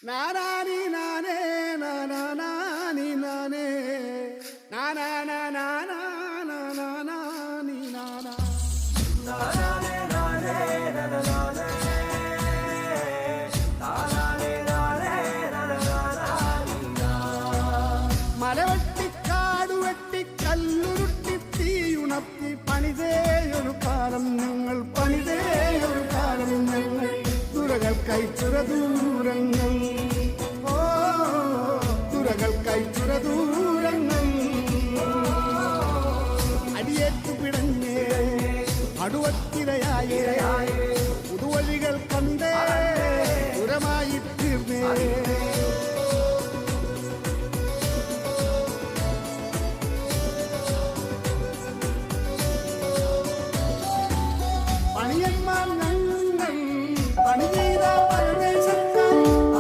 നാനാനി നാനേ നാനാനി നാനേ നാനാനാനാനാനാനി നാനാ മലവെട്ടിക്കാടു വെട്ടി കല്ലുരുട്ടി തീയുണത്തി പണിതേയൊരു കാലം ഞങ്ങൾ പണിതേയൊരു കാലം ഞങ്ങൾ തുറകൾക്കായി ചുരദൂരങ്ങൾ ഓ തുറകൾക്കായി ചുരദൂരങ്ങൾ അടിയേറ്റു പിടഞ്ഞേ അടുവത്തിരയായേ പുതുവഴികൾ കണ്ടേ പുരമായി തീർന്നേ